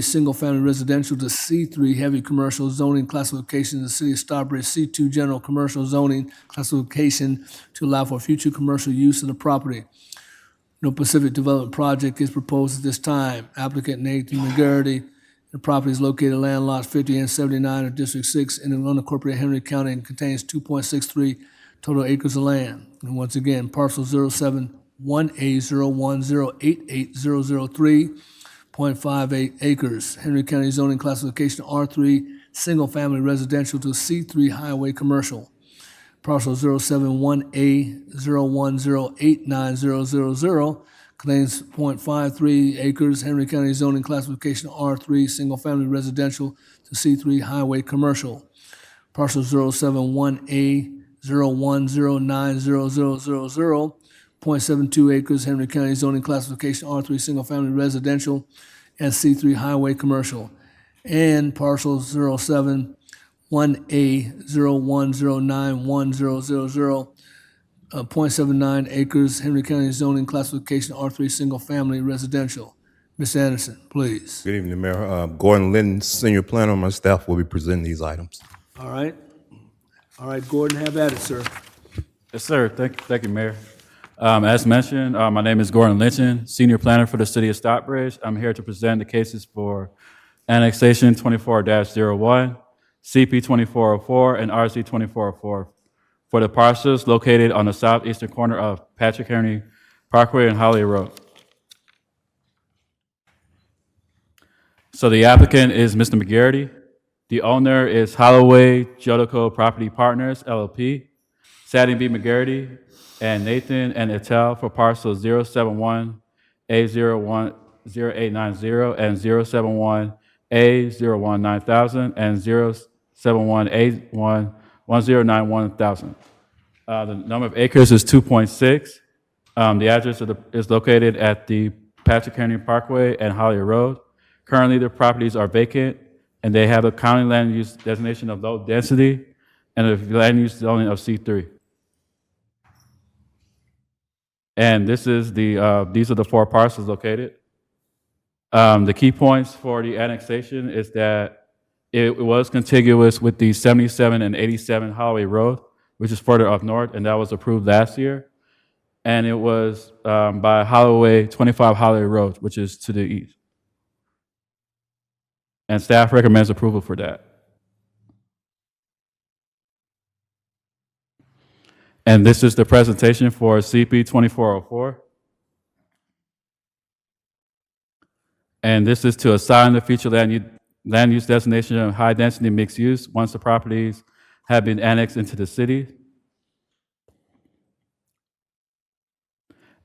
single-family residential to C3 heavy commercial zoning classification in the city of Stockbridge, C2 general commercial zoning classification to allow for future commercial use of the property. No Pacific Development Project is proposed at this time. Applicant Nathan McGarity. The property is located in land lots 50 and 79 of District 6 in the unincorporated Henry County and contains 2.63 total acres of land. And once again, parcel 071A010880003. 0.58 acres. Henry County zoning classification R3, single-family residential to C3 highway commercial. Parcel 071A010890000 contains 0.53 acres. Henry County zoning classification R3, single-family residential to C3 highway commercial. Parcel 071A0109000 0.72 acres, Henry County zoning classification R3 single-family residential and C3 highway commercial. And parcel 071A010910000 0.79 acres, Henry County zoning classification R3 single-family residential. Mr. Anderson, please. Good evening, Mayor. Gordon Linton, Senior Planner on my staff, will be presenting these items. All right. All right, Gordon, have at it, sir. Yes, sir. Thank you, Mayor. As mentioned, my name is Gordon Lynton, Senior Planner for the City of Stockbridge. I'm here to present the cases for Annexation 24-01, CP 2404, and RC 2404 for the parcels located on the southeastern corner of Patrick Henry Parkway and Holly Road. So the applicant is Mr. McGarity. The owner is Holloway Jodico Property Partners, LLP, Sadie B. McGarity, and Nathan and Etel for parcels 071A01080 and 071A019,000 and 071A1091,000. The number of acres is 2.6. The address is located at the Patrick Henry Parkway and Holly Road. Currently, the properties are vacant, and they have a county land use designation of low density and a land use zoning of C3. And this is these are the 4 parcels located. The key points for the annexation is that it was contiguous with the 77 and 87 Holloway Road, which is further up north, and that was approved last year. And it was by Holloway, 25 Holloway Road, which is to the east. And staff recommends approval for that. And this is the presentation for CP 2404. And this is to assign the future land use designation of high density mixed use once the properties have been annexed into the city.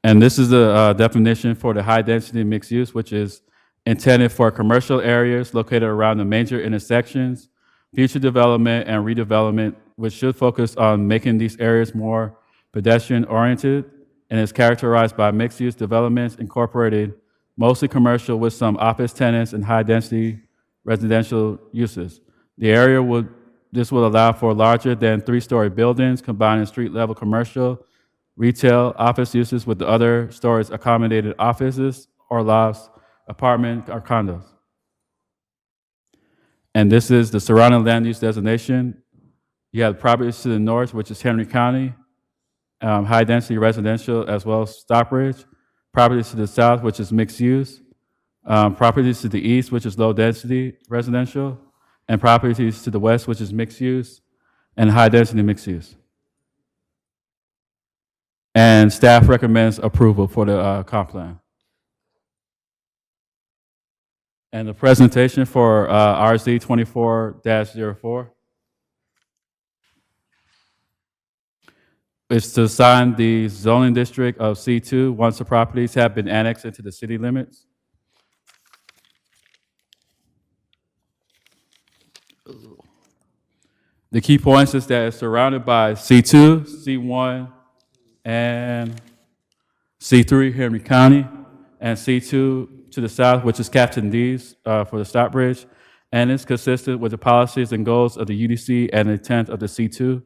And this is the definition for the high density mixed use, which is intended for commercial areas located around the major intersections, future development and redevelopment, which should focus on making these areas more pedestrian-oriented, and is characterized by mixed-use developments incorporated mostly commercial with some office tenants and high-density residential uses. The area this will allow for larger than 3-story buildings, combining street-level commercial, retail, office uses with the other stories accommodated offices or lofts, apartment, or condos. And this is the surrounding land use designation. You have properties to the north, which is Henry County, high-density residential, as well as Stockbridge. Properties to the south, which is mixed use. Properties to the east, which is low-density residential. And properties to the west, which is mixed use and high-density mixed use. And staff recommends approval for the comp plan. And the presentation for RC 24-04 is to assign the zoning district of C2 once the properties have been annexed into the city limits. The key points is that it's surrounded by C2, C1, and C3, Henry County, and C2 to the south, which is Captain D's for the Stockbridge, and it's consistent with the policies and goals of the UDC and the intent of the C2.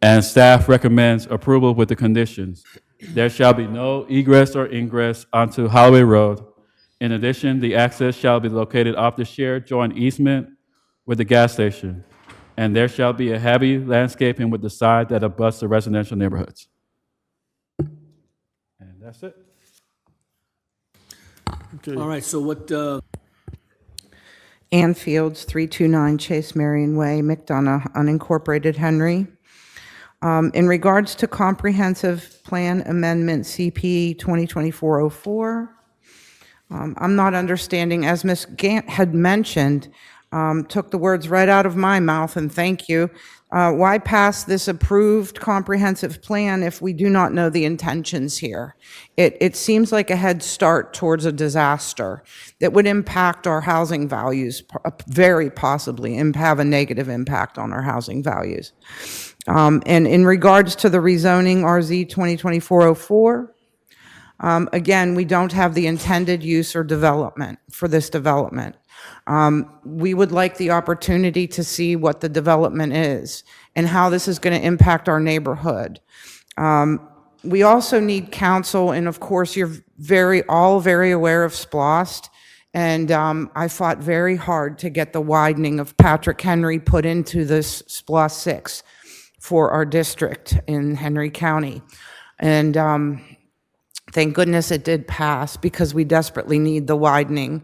And staff recommends approval with the conditions. There shall be no egress or ingress onto Holloway Road, In addition, the access shall be located off the shared joint easement with the gas station, and there shall be a heavy landscaping with the side that abuts the residential neighborhoods. And that's it. All right, so what, Ann Fields, 329 Chase Marion Way, McDonough, unincorporated Henry. In regards to Comprehensive Plan Amendment CP 2024-04, I'm not understanding, as Ms. Gant had mentioned, took the words right out of my mouth, and thank you. Why pass this approved comprehensive plan if we do not know the intentions here? It seems like a head start towards a disaster that would impact our housing values, very possibly, and have a negative impact on our housing values. And in regards to the rezoning RZ 2024-04, again, we don't have the intended use or development for this development. We would like the opportunity to see what the development is and how this is going to impact our neighborhood. We also need counsel, and of course, you're all very aware of SPLOST, and I fought very hard to get the widening of Patrick Henry put into this SPLOST 6 for our district in Henry County. And thank goodness it did pass, because we desperately need the widening.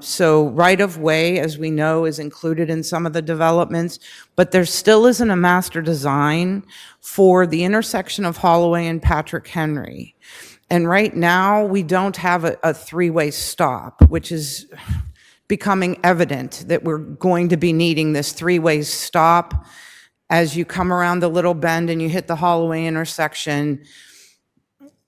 So right-of-way, as we know, is included in some of the developments, but there still isn't a master design for the intersection of Holloway and Patrick Henry. And right now, we don't have a three-way stop, which is becoming evident that we're going to be needing this three-way stop. As you come around the little bend and you hit the Holloway intersection,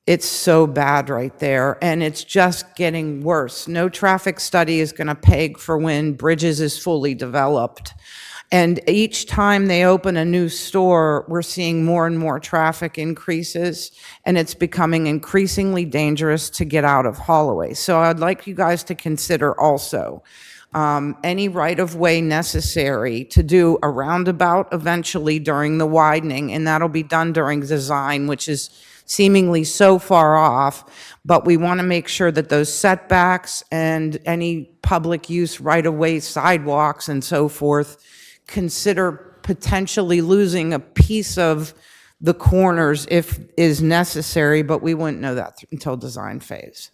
it's so bad right there, and it's just getting worse. No traffic study is going to peg for when Bridges is fully developed. And each time they open a new store, we're seeing more and more traffic increases, and it's becoming increasingly dangerous to get out of Holloway. So I'd like you guys to consider also any right-of-way necessary to do a roundabout eventually during the widening, and that'll be done during design, which is seemingly so far off, but we want to make sure that those setbacks and any public use right-of-way sidewalks and so forth consider potentially losing a piece of the corners if is necessary, but we wouldn't know that until design phase.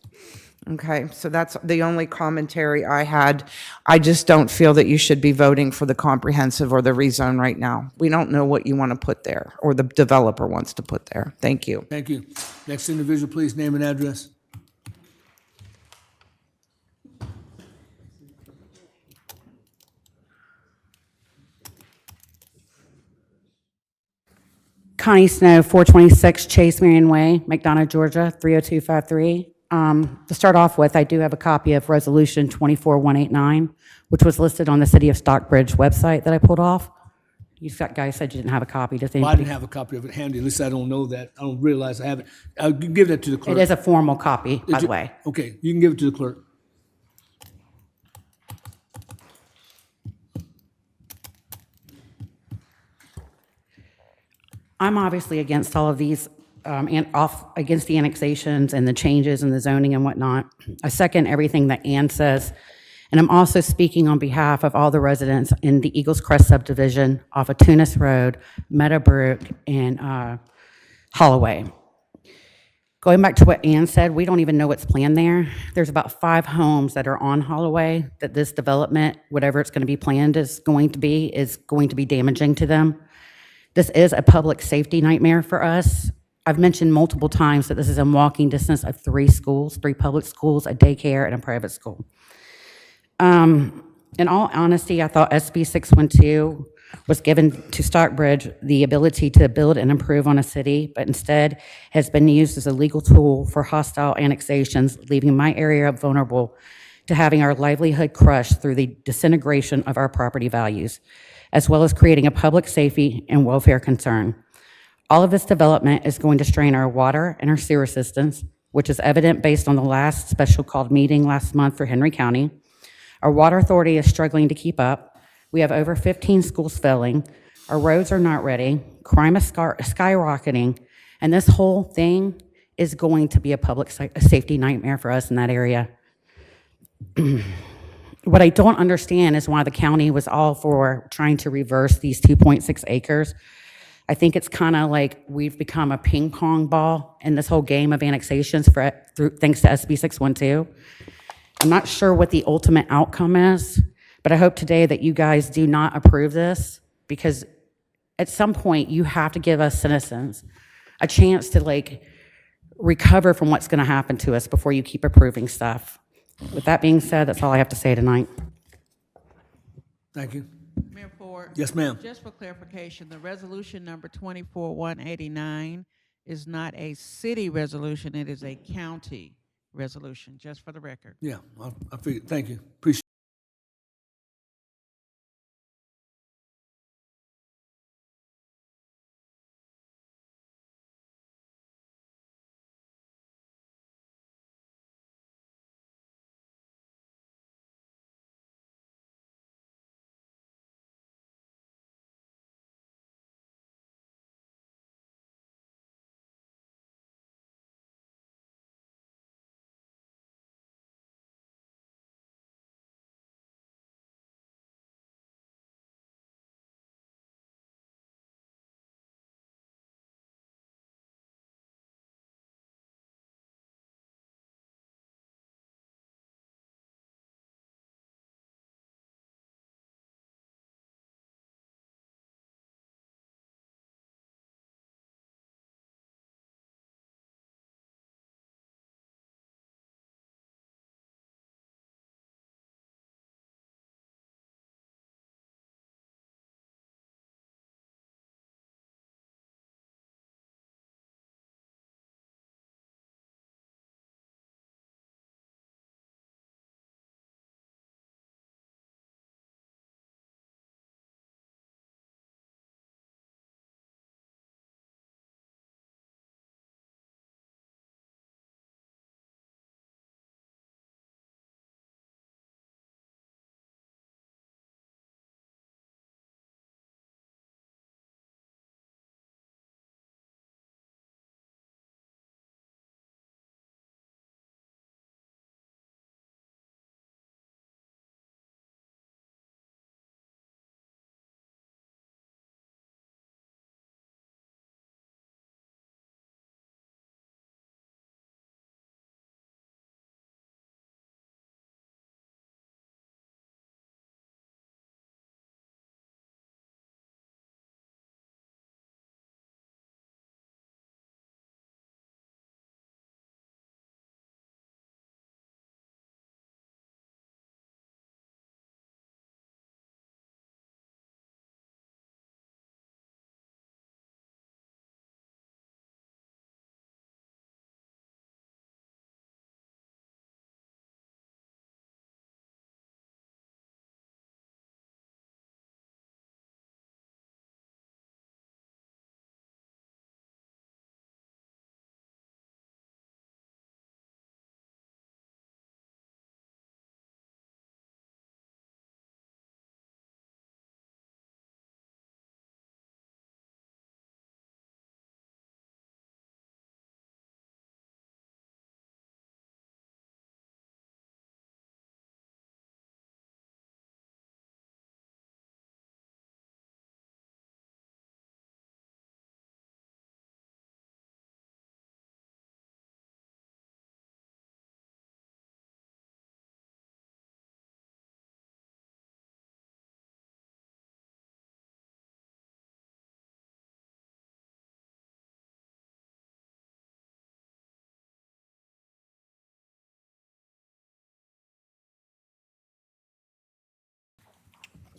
Okay, so that's the only commentary I had. I just don't feel that you should be voting for the comprehensive or the rezone right now. We don't know what you want to put there, or the developer wants to put there. Thank you. thank you. Next individual, please, name and address. Connie Snow, 426 Chase Marion Way, McDonough, Georgia, 30253. To start off with, I do have a copy of Resolution 24189, which was listed on the City of Stockbridge website that I pulled off. You guys said you didn't have a copy. Does Well, I anybody? didn't have a copy of it handy, at least I don't know that. I don't realize I have it. I'll give that to the clerk. It is a formal copy, by the you- way. Okay, you can give it to the clerk. I'm obviously against all of these, against the annexations and the changes in the zoning and whatnot. I second everything that Ann says, and I'm also speaking on behalf of all the residents in the Eagles Crest subdivision off of Tunis Road, Meadowbrook, and Holloway. Going back to what Ann said, we don't even know what's planned there. There's about 5 homes that are on Holloway that this development, whatever it's going to be planned is going to be damaging to them. This is a public safety nightmare for us. I've mentioned multiple times that this is in walking distance of 3 schools, 3 public schools, a daycare, and a private school. In all honesty, I thought SB 612 was given to Stockbridge the ability to build and improve on a city, but instead has been used as a legal tool for hostile annexations, leaving my area vulnerable to having our livelihood crushed through the disintegration of our property values, as well as creating a public safety and welfare concern. All of this development is going to strain our water and our sewer systems, which is evident based on the last special called meeting last month for Henry County. Our water authority is struggling to keep up. We have over 15 schools failing. Our roads are not ready. Crime is skyrocketing. And this whole thing is going to be a public safety nightmare for us in that area. What I don't understand is why the county was all for trying to reverse these 2.6 acres. I think it's kind of like we've become a ping pong ball in this whole game of annexations thanks to SB 612. I'm not sure what the ultimate outcome is, but I hope today that you guys do not approve this, because at some point you have to give us citizens a chance to recover from what's going to happen to us before you keep approving stuff. With that being said, that's all I have to say tonight. Thank you. Mayor Ford? Yes, ma'am. Just for clarification, the resolution number 24-189 is not a city resolution, it is a county resolution, just for the record. Yeah, I figured. Thank you. Appreciate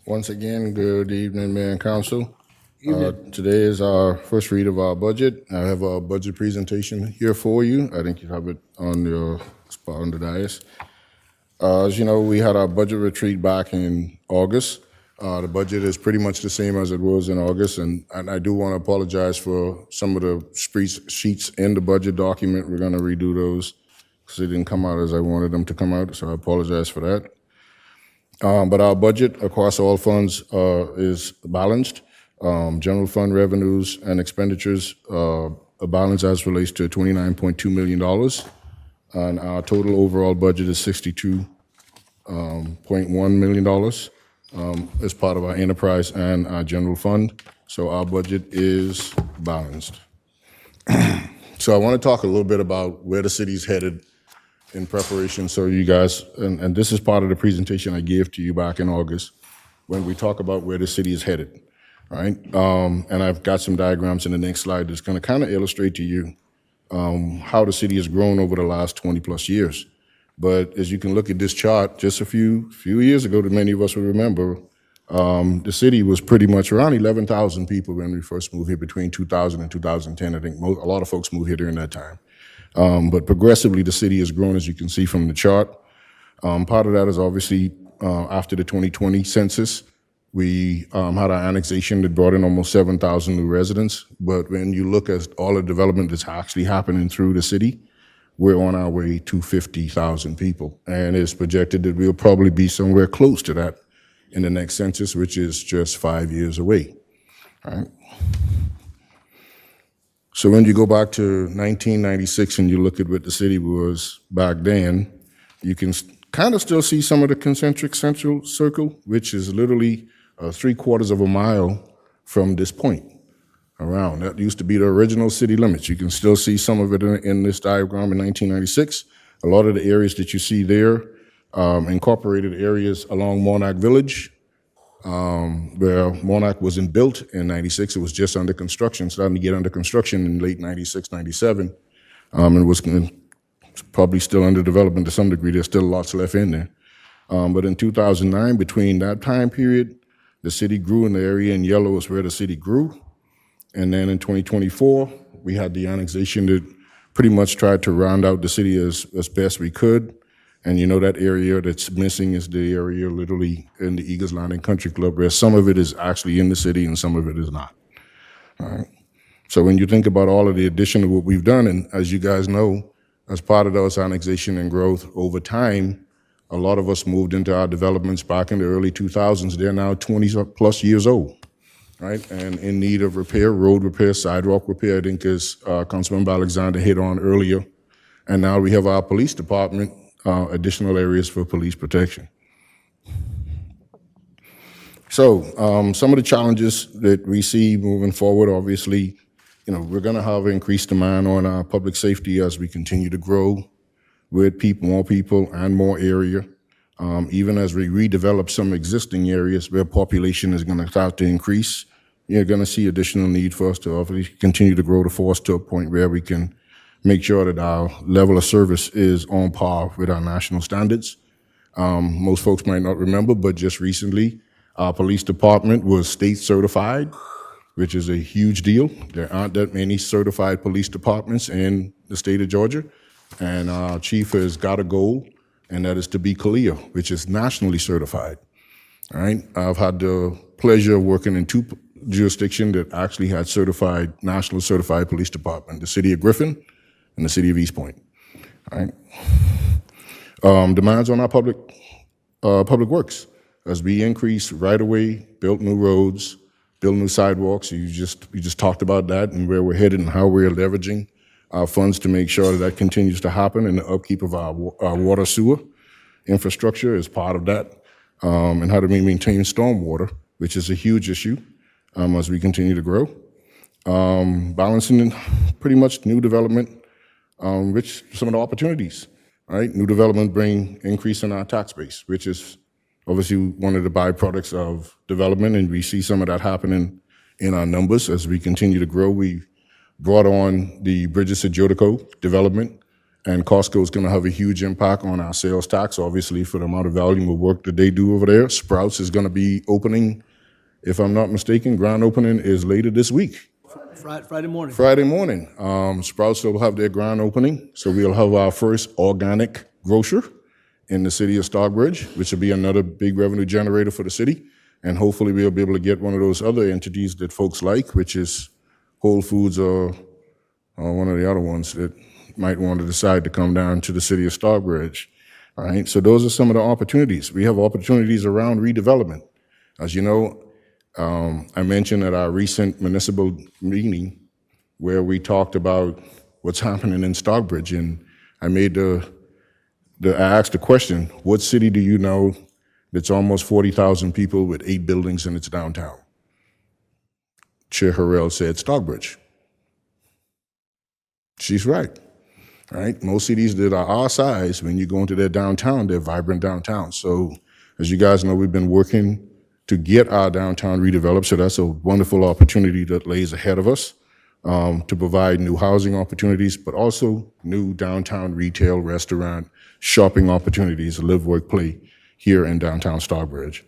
Once again, good evening, Mayor and Council. Today is our first read of our budget. I have a budget presentation here for you. I think you have it on your spot on the dais. As you know, we had our budget retreat back in August. The budget is pretty much the same as it was in August, and I do want to apologize for some of the sheets in the budget document. We're going to redo those because they didn't come out as I wanted them to come out, so I apologize for that. But our budget across all funds is balanced. General fund revenues and expenditures are balanced as relates to $29.2 million. And our total overall budget is $0.1 million as part of our enterprise and our general fund. So our budget is balanced. So I want to talk a little bit about where the city's headed in preparation. So you guys, and this is part of the presentation I gave to you back in August when we talk about where the city is headed, right? And I've got some diagrams in the next slide that's going to kind of illustrate to you how the city has grown over the last 20 plus years. But as you can look at this chart, just a few years ago that many of us will remember, the city was pretty much around 11,000 people when we first moved here between 2000 and 2010. I think a lot of folks moved here during that time. But progressively, the city has grown, as you can see from the chart. Part of that is obviously after the 2020 census, we had our annexation that brought in almost 7,000 new residents. But when you look at all the development that's actually happening through the city, we're on our way to 50,000 people. And it's projected that we'll probably be somewhere close to that in the next census, which is just 5 years away. All right. So when you go back to 1996 and you look at what the city was back then, you can kind of still see some of the concentric central circle, which is literally 3/4 of a mile from this point around. That used to be the original city limits. You can still see some of it in this diagram in 1996. A lot of the areas that you see there, incorporated areas along Monarch Village, where Monarch wasn't built in 96. It was just under construction, starting to get under construction in late 96, 97. And was probably still under development to some degree. There's still lots left in there. But in 2009, between that time period, the city grew, in the area in yellow is where the city grew. And then in 2024, we had the annexation that pretty much tried to round out the city as best we could. And you know that area that's missing is the area literally in the Eagles Landing Country Club, where some of it is actually in the city and some of it is not. All right. So when you think about all of the addition of what we've done, and as you guys know, as part of those annexation and growth over time, a lot of us moved into our developments back in the early 2000s. They're now 20 plus years old, right? And in need of repair, road repair, sidewalk repair, I think as Councilmember Alexander hit on earlier. And now we have our police department, additional areas for police protection. So some of the challenges that we see moving forward, obviously, we're going to have increased demand on our public safety as we continue to grow with more people and more area. Even as we redevelop some existing areas where population is going to start to increase, you're going to see additional need for us to obviously continue to grow the force to a point where we can make sure that our level of service is on par with our national standards. Most folks might not remember, but just recently, our police department was state certified, which is a huge deal. There aren't that many certified police departments in the state of Georgia. And our chief has got a goal, and that is to be CALEA, which is nationally certified. All right. I've had the pleasure of working in 2 jurisdictions that actually had national certified police department, the city of Griffin and the city of East Point. All right. Demands on our public works as we increase right of way, built new roads, build new sidewalks. You just talked about that and where we're headed and how we're leveraging our funds to make sure that continues to happen, and the upkeep of our water sewer infrastructure is part of that, and how do we maintain stormwater, which is a huge issue as we continue to grow. Balancing pretty much new development, which some of the opportunities, right? New development bring increase in our tax base, which is obviously one of the byproducts of development, and we see some of that happening in our numbers as we continue to grow. We brought on the Bridges at Jodico development, and Costco is going to have a huge impact on our sales tax, obviously, for the amount of volume of work that they do over there. Sprouts is going to be opening, if I'm not mistaken, grand opening is later this week. Friday morning. Friday morning. Sprouts will have their grand opening, so we'll have our first organic grocer in the city of Stockbridge, which will be another big revenue generator for the city, and hopefully we'll be able to get one of those other entities that folks like, which is Whole Foods or one of the other ones that might want to decide to come down to the city of Stockbridge. All right, so those are some of the opportunities. We have opportunities around redevelopment. As you know, I mentioned at our recent municipal meeting where we talked about what's happening in Stockbridge, and I made the I asked the question, what city do you know that's almost 40,000 people with 8 buildings in its downtown? Chair Harrell said Stockbridge. She's right. Right? Most cities that are our size, when you go into their downtown, they're vibrant downtown. So as you guys know, we've been working to get our downtown redeveloped. So that's a wonderful opportunity that lays ahead of us to provide new housing opportunities, but also new downtown retail, restaurant, shopping opportunities, live, work, play here in downtown Stockbridge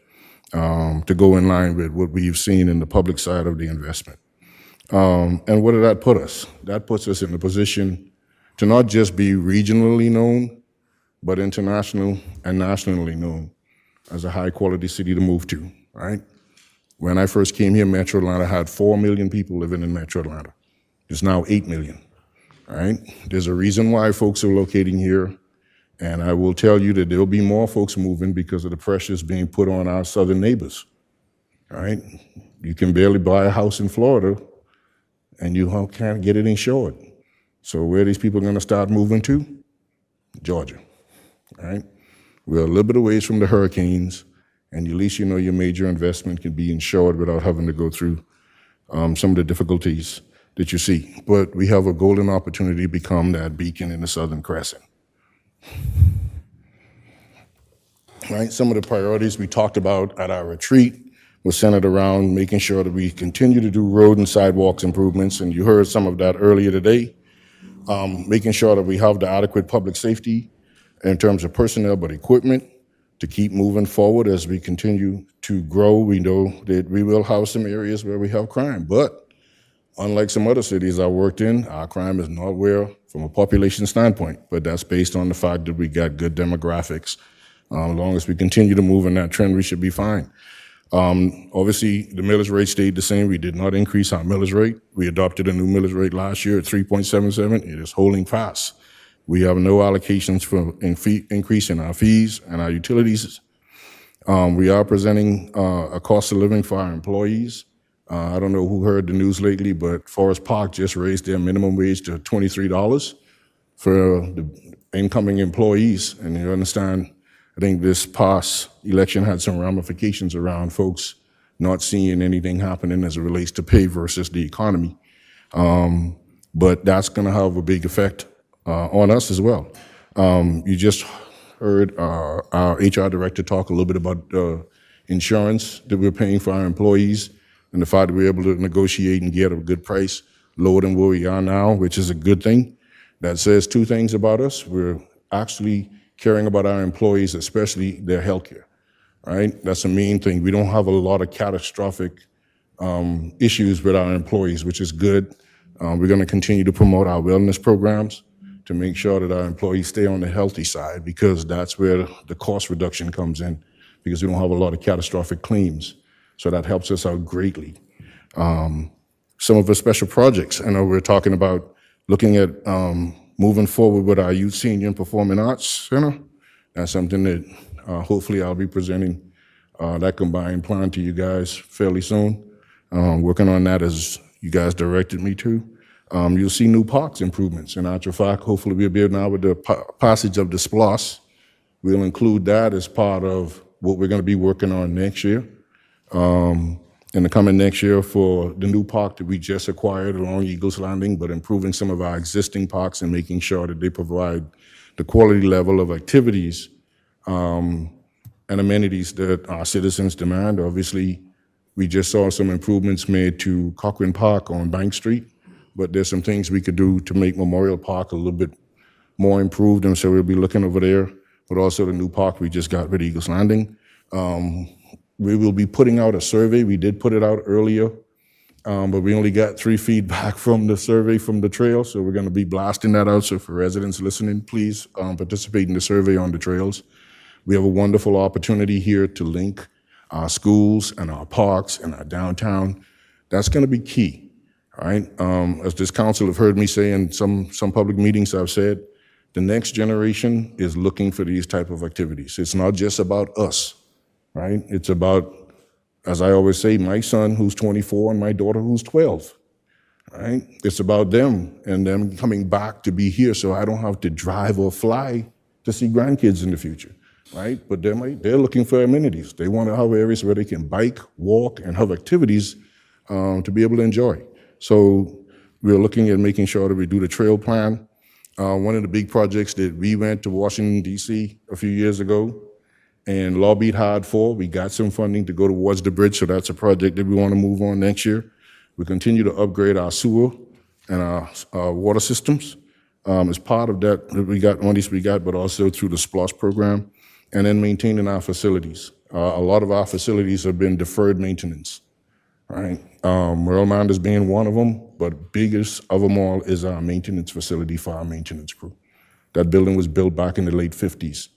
to go in line with what we've seen in the public side of the investment. And where did that put us? That puts us in a position to not just be regionally known, but international and nationally known as a high-quality city to move to, right? When I first came here, Metro Atlanta had 4 million people living in Metro Atlanta. It's now 8 million, right? There's a reason why folks are locating here, and I will tell you that there'll be more folks moving because of the pressures being put on our southern neighbors, right? You can barely buy a house in Florida, and you can't get it insured. So where are these people going to start moving to? Georgia, right? We're a little bit away from the hurricanes, and at least you know your major investment can be insured without having to go through some of the difficulties that you see. But we have a golden opportunity to become that beacon in the Southern Crescent. Right? Some of the priorities we talked about at our retreat was centered around making sure that we continue to do road and sidewalks improvements, and you heard some of that earlier today. Making sure that we have the adequate public safety in terms of personnel, but equipment to keep moving forward as we continue to grow. We know that we will have some areas where we have crime, but unlike some other cities I worked in, our crime is not where from a population standpoint, but that's based on the fact that we got good demographics. As long as we continue to move in that trend, we should be fine. Obviously, the millage rate stayed the same. We did not increase our millage rate. We adopted a new millage rate last year at 3.77. It is holding fast. We have no allocations for increase in our fees and our utilities. We are presenting a cost of living for our employees. I don't know who heard the news lately, but Forest Park just raised their minimum wage to $23 for the incoming employees. And you understand, I think this past election had some ramifications around folks not seeing anything happening as it relates to pay versus the economy. But that's going to have a big effect on us as well. You just heard our HR director talk a little bit about insurance that we're paying for our employees and the fact that we're able to negotiate and get a good price lower than where we are now, which is a good thing. That says two things about us. We're actually caring about our employees, especially their healthcare, right? That's the main thing. We don't have a lot of catastrophic issues with our employees, which is good. We're going to continue to promote our wellness programs to make sure that our employees stay on the healthy side, because that's where the cost reduction comes in, because we don't have a lot of catastrophic claims. So that helps us out greatly. Some of the special projects, I know we're talking about looking at moving forward with our Youth, Senior, and Performing Arts Center. That's something that hopefully I'll be presenting that combined plan to you guys fairly soon. Working on that as you guys directed me to. You'll see new parks improvements. In actual fact, hopefully we'll be able now with the passage of the SPLOS, we'll include that as part of what we're going to be working on next year. In the coming next year for the new park that we just acquired along Eagles Landing, but improving some of our existing parks and making sure that they provide the quality level of activities and amenities that our citizens demand. Obviously, we just saw some improvements made to Cochran Park on Bank Street, but there's some things we could do to make Memorial Park a little bit more improved, and so we'll be looking over there, but also the new park we just got with Eagles Landing. We will be putting out a survey. We did put it out earlier, but we only got 3 feedback from the survey from the trail, so we're going to be blasting that out. So for residents listening, please participate in the survey on the trails. We have a wonderful opportunity here to link our schools and our parks and our downtown. That's going to be key, all right? As this council have heard me say in some public meetings I've said, the next generation is looking for these type of activities. It's not just about us. Right? It's about, as I always say, my son who's 24 and my daughter who's 12. Right? It's about them and them coming back to be here so I don't have to drive or fly to see grandkids in the future, right? But they're looking for amenities. They want to have areas where they can bike, walk, and have activities to be able to enjoy. So we're looking at making sure that we do the trail plan. One of the big projects that we went to Washington, D.C. a few years ago and lobbied hard for, we got some funding to go towards the bridge, so that's a project that we want to move on next year. We continue to upgrade our sewer and our water systems as part of that we got, monies we got, but also through the SPLOST program, and then maintaining our facilities. A lot of our facilities have been deferred maintenance, right? Merle is being one of them, but biggest of them all is our maintenance facility for our maintenance crew. That building was built back in the late 50s,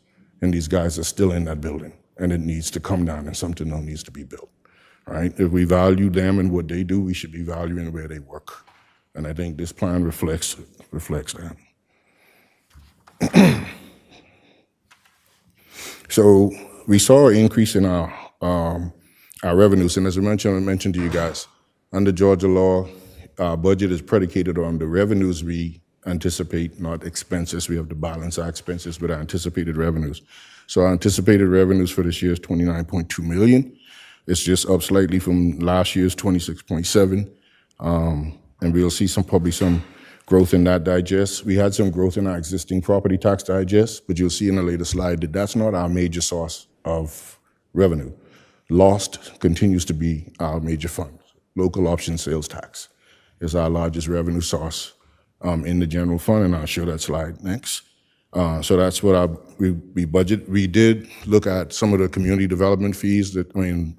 and these guys are still in that building, and it needs to come down, and something else needs to be built, right? If we value them and what they do, we should be valuing where they work. And I think this plan reflects that. So we saw an increase in our revenues, and as I mentioned to you guys, under Georgia law, our budget is predicated on the revenues we anticipate, not expenses. We have to balance our expenses with our anticipated revenues. So our anticipated revenues for this year is $29.2 million. It's just up slightly from last year's 26.7. And we'll see probably some growth in that digest. We had some growth in our existing property tax digest, but you'll see in a later slide that that's not our major source of revenue. Lost continues to be our major fund. Local option sales tax is our largest revenue source in the general fund, and I'll show that slide next. So that's what we budget. We did look at some of the community development fees,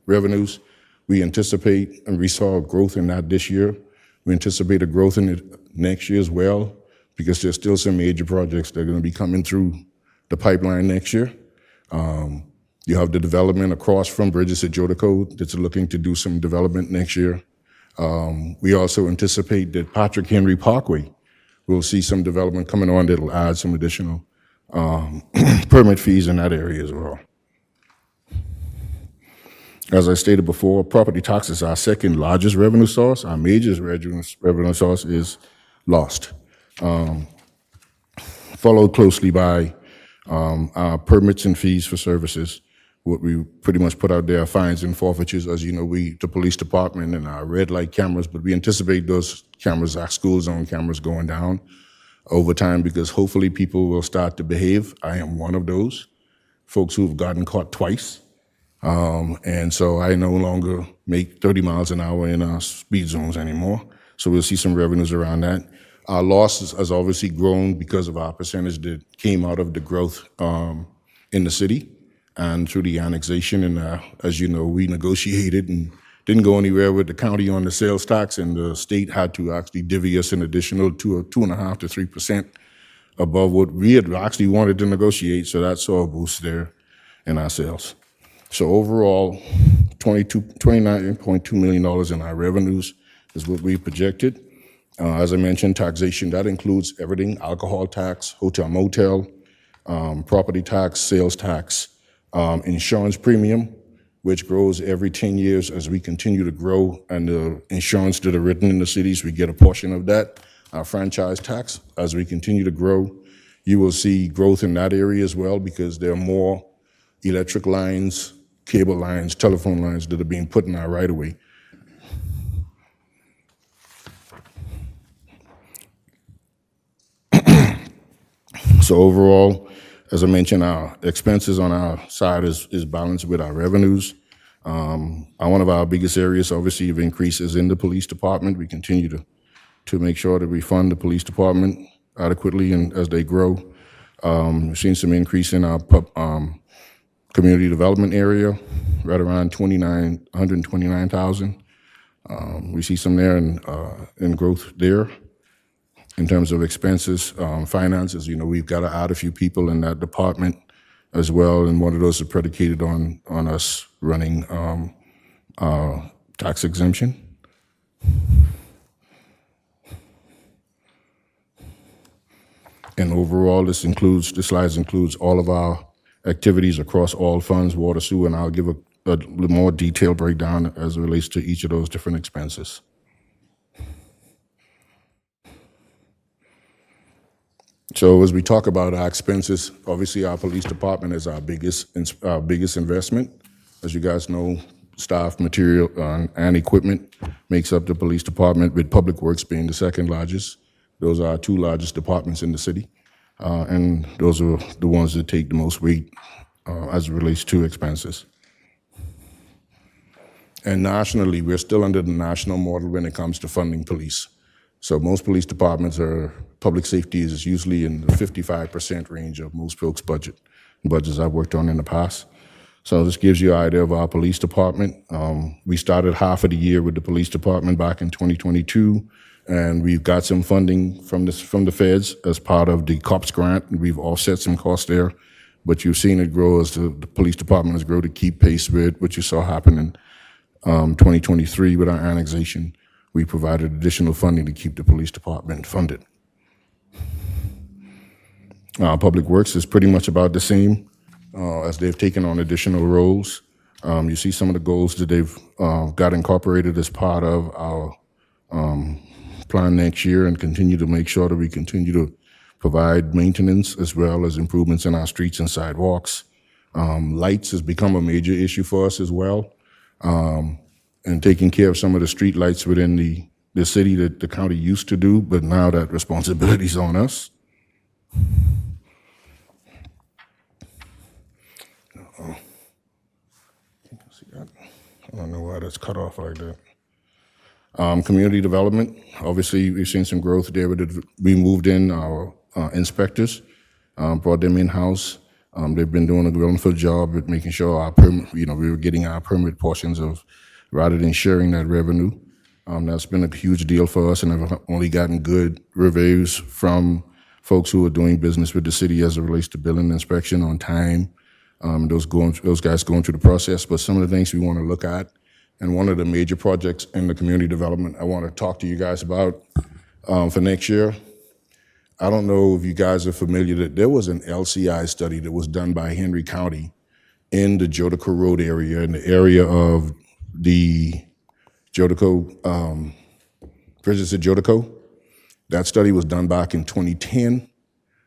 revenues. We anticipate, and we saw growth in that this year. We anticipate a growth in it next year as well, because there's still some major projects that are going to be coming through the pipeline next year. You have the development across from Bridges at Jodeco that's looking to do some development next year. We also anticipate that Patrick Henry Parkway will see some development coming on that'll add some additional permit fees in that area as well. As I stated before, property tax is our second largest revenue source. Our major revenue source is lost, followed closely by our permits and fees for services. What we pretty much put out there are fines and forfeitures. As you know, the police department and our red light cameras, but we anticipate those cameras, our school zone cameras, going down over time because hopefully people will start to behave. I am one of those folks who've gotten caught twice. And so I no longer make 30 miles an hour in our speed zones anymore. So we'll see some revenues around that. Our losses has obviously grown because of our percentage that came out of the growth in the city and through the annexation. And as you know, we negotiated and didn't go anywhere with the county on the sales tax, and the state had to actually divvy us an additional 2.5% to 3% above what we had actually wanted to negotiate. So that saw a boost there in our sales. So overall, $29.2 million in our revenues is what we projected. As I mentioned, taxation, that includes everything: alcohol tax, hotel motel, property tax, sales tax, insurance premium, which grows every 10 years as we continue to grow, and the insurance that are written in the cities, we get a portion of that. Our franchise tax, as we continue to grow, you will see growth in that area as well because there are more electric lines, cable lines, telephone lines that are being put in our right-of-way. So overall, as I mentioned, our expenses on our side is balanced with our revenues. One of our biggest areas, obviously, of increase is in the police department. We continue to make sure that we fund the police department adequately and as they grow. We've seen some increase in our community development area, right around $129,000. We see some there in growth there. In terms of expenses, finances, we've got to add a few people in that department as well, and one of those are predicated on us running tax exemption. And overall, the slides includes all of our activities across all funds, water, sewer, and I'll give a little more detailed breakdown as it relates to each of those different expenses. So as we talk about our expenses, obviously our police department is our biggest investment. As you guys know, staff, material, and equipment makes up the police department, with Public Works being the second largest. Those are our two largest departments in the city. And those are the ones that take the most weight as it relates to expenses. And nationally, we're still under the national model when it comes to funding police. So most police departments public safety is usually in the 55% range of most folks' budgets I've worked on in the past. So this gives you an idea of our police department. We started half of the year with the police department back in 2022, and we've got some funding from the feds as part of the COPS grant, and we've offset some costs there. But you've seen it grow as the police department has grown to keep pace with what you saw happen in 2023 with our annexation. We provided additional funding to keep the police department funded. Public Works is pretty much about the same as they've taken on additional roles. You see some of the goals that they've got incorporated as part of our plan next year, and continue to make sure that we continue to provide maintenance as well as improvements in our streets and sidewalks. Lights has become a major issue for us as well. And taking care of some of the street lights within the city that the county used to do, but now that responsibility is on us. I don't know why that's cut off like that. Community development, obviously we've seen some growth there. We moved in our inspectors, brought them in-house. They've been doing a wonderful job at making sure our permit, we were getting our permit portions of, rather than sharing that revenue. That's been a huge deal for us, and I've only gotten good reviews from folks who are doing business with the city as it relates to billing inspection on time. Those guys going through the process. But some of the things we want to look at, and one of the major projects in the community development I want to talk to you guys about for next year. I don't know if you guys are familiar that there was an LCI study that was done by Henry County in the Jodico Road area, in the area of the Jodico, Bridges at Jodico. That study was done back in 2010.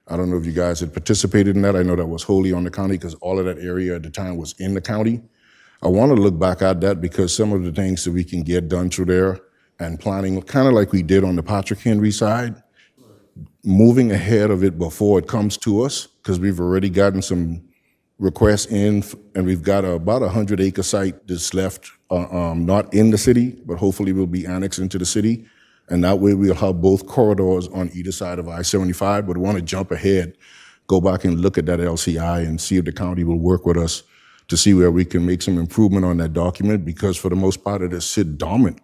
I don't know if you guys had participated in that. I know that was wholly on the county because all of that area at the time was in the county. I want to look back at that because some of the things that we can get done through there and planning, kind of like we did on the Patrick Henry side, moving ahead of it before it comes to us, because we've already gotten some requests in, and we've got about 100-acre site that's left not in the city, but hopefully will be annexed into the city. And that way we'll have both corridors on either side of I-75, but we want to jump ahead, go back and look at that LCI and see if the county will work with us to see where we can make some improvement on that document, because for the most part it has sit dormant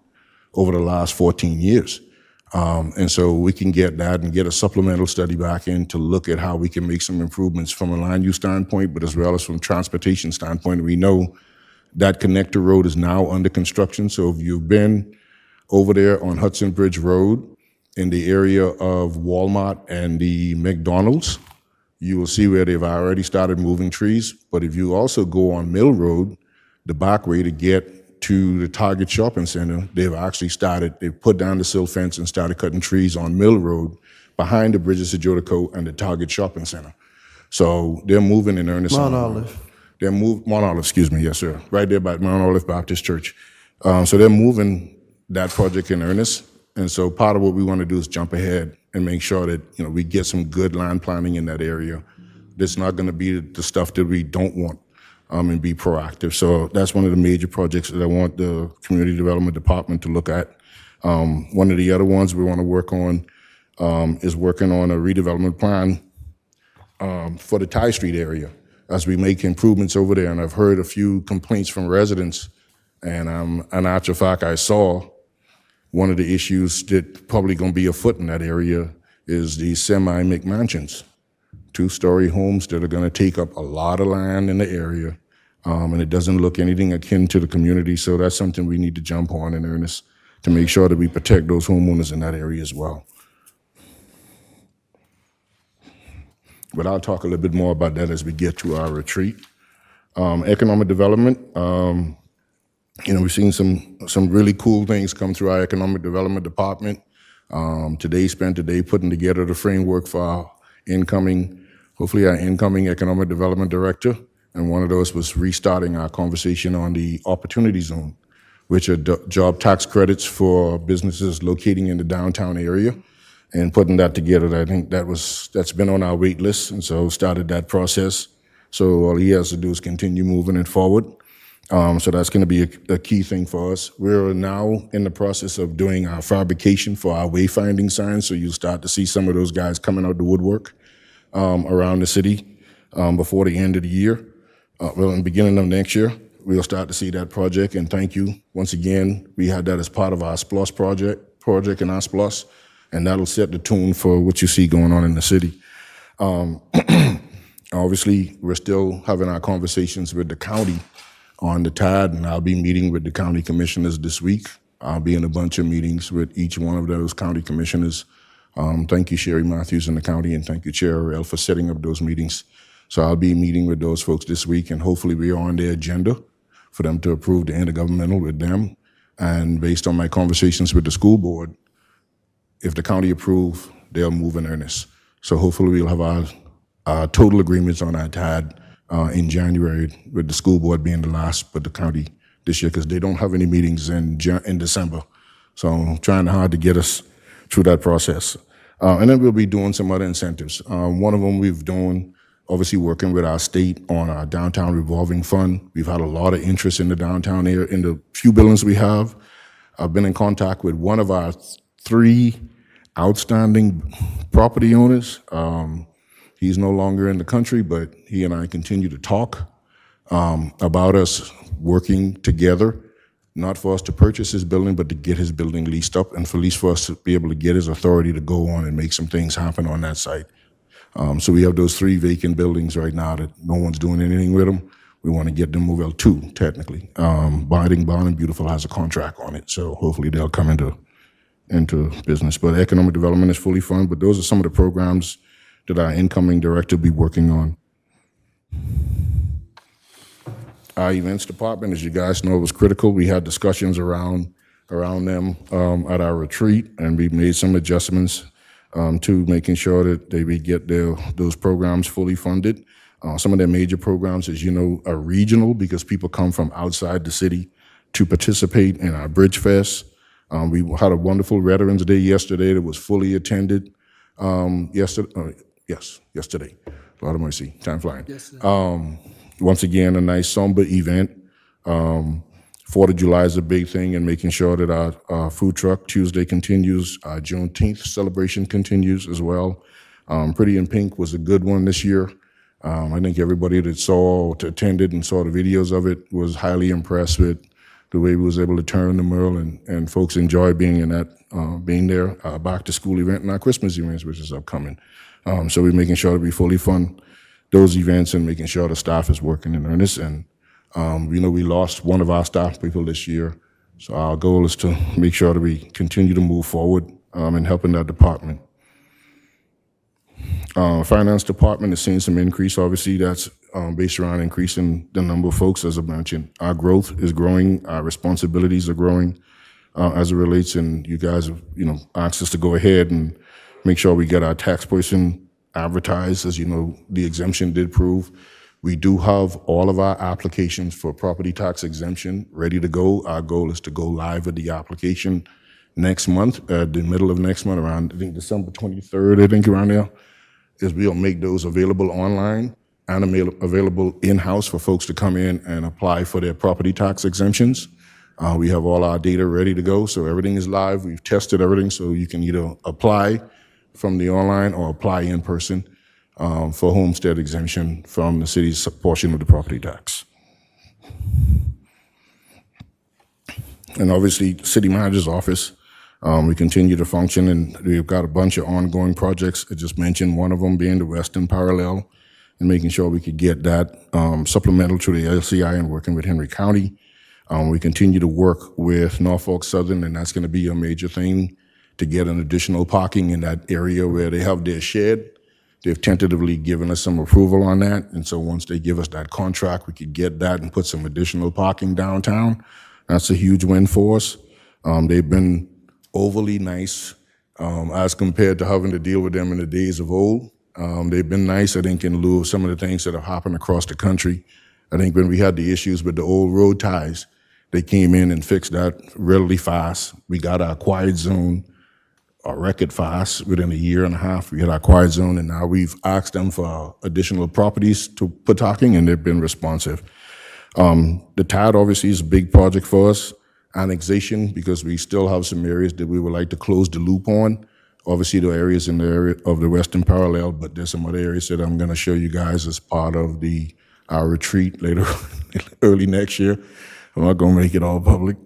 over the last 14 years. And so we can get that and get a supplemental study back in to look at how we can make some improvements from a land use standpoint, but as well as from a transportation standpoint. We know that connector road is now under construction. So if you've been over there on Hudson Bridge Road in the area of Walmart and the McDonald's, you will see where they've already started moving trees. But if you also go on Mill Road, the back way to get to the Target Shopping Center, they've put down the silt fence and started cutting trees on Mill Road behind the Bridges of Jodico and the Target Shopping Center. So they're moving in earnest. Mount Olive. Mount Olive, excuse me, yes, sir. Right there by Mount Olive Baptist Church. So they're moving that project in earnest. And so part of what we want to do is jump ahead and make sure that we get some good land planning in that area. That's not going to be the stuff that we don't want, and be proactive. So that's one of the major projects that I want the Community Development Department to look at. One of the other ones we want to work on is working on a redevelopment plan for the Ty Street area as we make improvements over there. And I've heard a few complaints from residents, and in actual fact, I saw one of the issues that probably going to be afoot in that area is the semi-McMansions, 2-story homes that are going to take up a lot of land in the area, and it doesn't look anything akin to the community. So that's something we need to jump on in earnest to make sure that we protect those homeowners in that area as well. But I'll talk a little bit more about that as we get to our retreat. Economic development. We've seen some really cool things come through our Economic Development Department. Today spent today putting together the framework for our hopefully our incoming economic development director. And one of those was restarting our conversation on the opportunity zone, which are job tax credits for businesses locating in the downtown area, and putting that together. I think that's been on our wait list, and so started that process. So all he has to do is continue moving it forward. So that's going to be a key thing for us. We're now in the process of doing our fabrication for our wayfinding signs, so you'll start to see some of those guys coming out the woodwork around the city before the end of the year. In the beginning of next year, we'll start to see that project. And thank you once again. We had that as part of our SPLOS project and our SPLOS, and that'll set the tune for what you see going on in the city. Obviously, we're still having our conversations with the county on the TAD, and I'll be meeting with the county commissioners this week. I'll be in a bunch of meetings with each one of those county commissioners. Thank you, Sherry Matthews in the county, and thank you, Chair Arell, for setting up those meetings. So I'll be meeting with those folks this week, and hopefully we are on their agenda for them to approve the intergovernmental with them. And based on my conversations with the school board, if the county approve, they'll move in earnest. So hopefully we'll have our total agreements on our TAD in January, with the school board being the last, but the county this year, because they don't have any meetings in December. So I'm trying hard to get us through that process. And then we'll be doing some other incentives. One of them we've done, obviously working with our state on our downtown revolving fund. We've had a lot of interest in the downtown area, in the few buildings we have. I've been in contact with one of our 3 outstanding property owners. He's no longer in the country, but he and I continue to talk about us working together, not for us to purchase his building, but to get his building leased up, and for at least for us to be able to get his authority to go on and make some things happen on that site. So we have those 3 vacant buildings right now that no one's doing anything with them. We want to get them moved, 2 technically. Bond and Beautiful has a contract on it, so hopefully they'll come into business. But economic development is fully funded, but those are some of the programs that our incoming director will be working on. Our events department, as you guys know, was critical. We had discussions around them at our retreat, and we made some adjustments to making sure that they would get those programs fully funded. Some of their major programs, as you know, are regional because people come from outside the city to participate in our Bridge Fest. We had a wonderful Veterans Day yesterday that was fully attended. Yesterday. Lord of mercy, time flying. Once again, a nice somber event. 4th of July is a big thing, and making sure that our food truck Tuesday continues. Our Juneteenth celebration continues as well. Pretty in Pink was a good one this year. I think everybody that attended and saw the videos of it was highly impressed with the way we was able to turn the mural, and folks enjoyed being there. Back to school event and our Christmas events, which is upcoming. So we're making sure that we fully fund those events and making sure the staff is working in earnest. And we lost one of our staff people this year. So our goal is to make sure that we continue to move forward in helping that department. Finance department is seeing some increase. Obviously, that's based around increasing the number of folks, as I mentioned. Our growth is growing. Our responsibilities are growing as it relates. And you guys have, asked us to go ahead and make sure we get our tax person advertised. As you know, the exemption did prove. We do have all of our applications for property tax exemption ready to go. Our goal is to go live with the application next month, the middle of next month, around, I think, December 23rd, around there, is we'll make those available online and available in-house for folks to come in and apply for their property tax exemptions. We have all our data ready to go, so everything is live. We've tested everything, so you can either apply from the online or apply in person for homestead exemption from the city's portion of the property tax. And obviously, city manager's office, we continue to function, and we've got a bunch of ongoing projects. I just mentioned one of them being the Western Parallel, and making sure we could get that supplemental to the LCI and working with Henry County. We continue to work with Norfolk Southern, and that's going to be a major thing to get an additional parking in that area where they have their shed. They've tentatively given us some approval on that, and so once they give us that contract, we could get that and put some additional parking downtown. That's a huge win for us. They've been overly nice as compared to having to deal with them in the days of old. They've been nice, I think, in lieu of some of the things that are happening across the country. I think when we had the issues with the old road ties, they came in and fixed that really fast. We got our quiet zone, our record fast within a year and a half. We had our quiet zone, and now we've asked them for additional properties to put talking, and they've been responsive. The TAD obviously is a big project for us. Annexation, because we still have some areas that we would like to close the loop on. Obviously, the areas in the area of the Western Parallel, but there's some other areas that I'm going to show you guys as part of our retreat later, early next year. I'm not going to make it all public.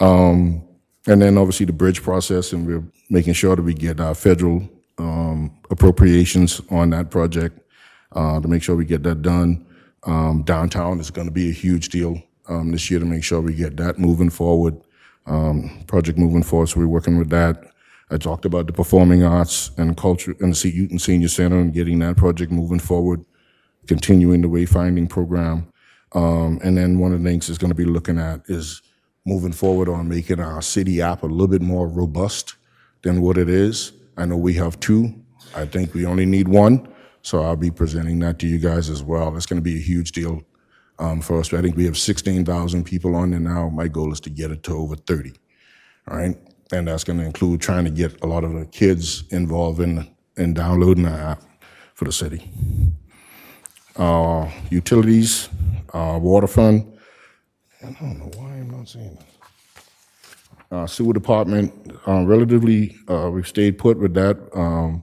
And then obviously the bridge process, and we're making sure that we get our federal appropriations on that project to make sure we get that done. Downtown is going to be a huge deal this year to make sure we get that moving forward, project moving forward, so we're working with that. I talked about the performing arts and culture and the Youth and Senior Center and getting that project moving forward, continuing the wayfinding program. And then one of the things it's going to be looking at is moving forward on making our city app a little bit more robust than what it is. I know we have two. I think we only need one. So I'll be presenting that to you guys as well. That's going to be a huge deal for us. I think we have 16,000 people on there now. My goal is to get it to over 30, all right? And that's going to include trying to get a lot of the kids involved in downloading the app for the city. Utilities, water fund. I don't know why I'm not saying that. Sewer department, relatively, we've stayed put with that.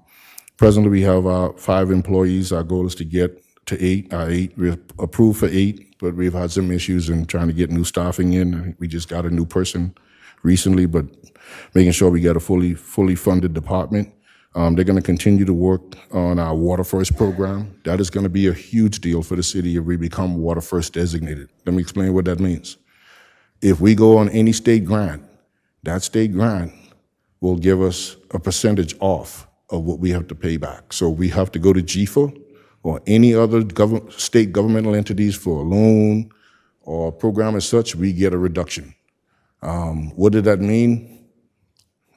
Presently, we have 5 employees. Our goal is to get to 8. We're approved for 8, but we've had some issues in trying to get new staffing in. We just got a new person recently, but making sure we get a fully funded department. They're going to continue to work on our Water First program. That is going to be a huge deal for the city if we become Water First designated. Let me explain what that means. If we go on any state grant, that state grant will give us a percentage off of what we have to pay back. So we have to go to GFA or any other state governmental entities for a loan or a program as such, we get a reduction. What did that mean?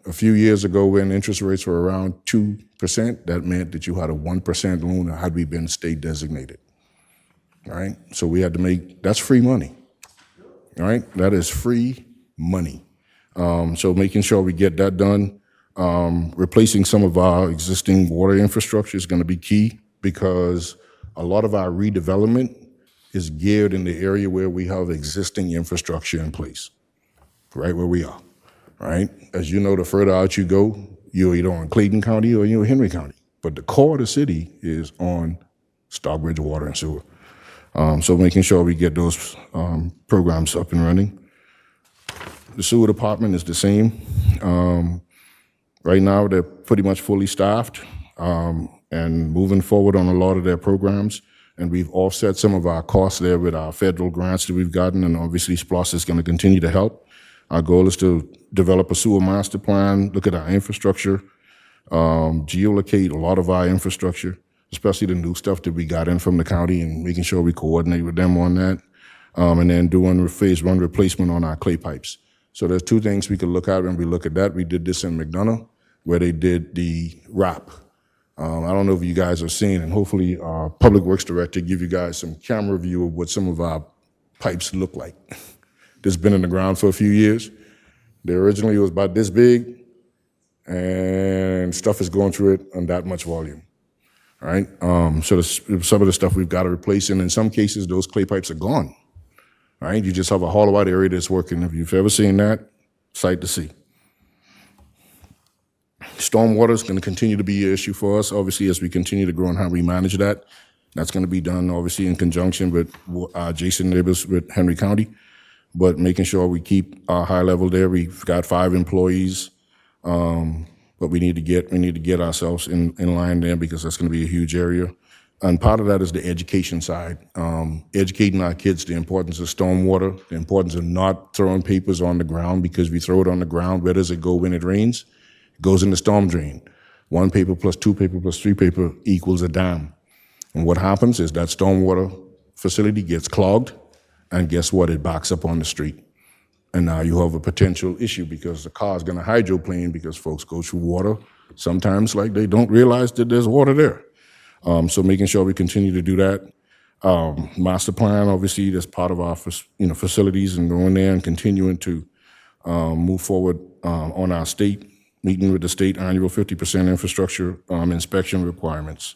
A few years ago when interest rates were around 2%, that meant that you had a 1% loan had we been state designated, all right? So we had to that's free money, all right? That is free money. So making sure we get that done. Replacing some of our existing water infrastructure is going to be key because a lot of our redevelopment is geared in the area where we have existing infrastructure in place, right where we are, right? As you know, the further out you go, you're either on Clayton County or you're in Henry County. But the core of the city is on Stockbridge Water and Sewer. So making sure we get those programs up and running. The sewer department is the same. Right now, they're pretty much fully staffed and moving forward on a lot of their programs. And we've offset some of our costs there with our federal grants that we've gotten, and obviously SPLOST is going to continue to help. Our goal is to develop a sewer master plan, look at our infrastructure, geolocate a lot of our infrastructure, especially the new stuff that we got in from the county, and making sure we coordinate with them on that, and then doing phase 1 replacement on our clay pipes. So there's 2 things we could look at when we look at that. We did this in McDonough, where they did the wrap. I don't know if you guys have seen, and hopefully our Public Works Director give you guys some camera view of what some of our pipes look like. This has been in the ground for a few years. They originally was about this big, and stuff is going through it on that much volume, all right? So some of the stuff we've got to replace, and in some cases, those clay pipes are gone, all right? You just have a hollow out area that's working. If you've ever seen that, sight to see. Stormwater is going to continue to be an issue for us, obviously, as we continue to grow and how we manage that. That's going to be done, obviously, in conjunction with our adjacent neighbors with Henry County, but making sure we keep our high level there. We've got 5 employees, but we need to get ourselves in line there because that's going to be a huge area. And part of that is the education side, educating our kids the importance of stormwater, the importance of not throwing papers on the ground, because we throw it on the ground, where does it go when it rains? It goes in the storm drain. 1 paper plus 2 paper plus 3 paper equals a dam. And what happens is that stormwater facility gets clogged, and guess what? It backs up on the street. And now you have a potential issue because the car is going to hydroplane because folks go through water sometimes like they don't realize that there's water there. So making sure we continue to do that. Master plan, obviously, that's part of our facilities, and going there and continuing to move forward on our state, meeting with the state annual 50% infrastructure inspection requirements.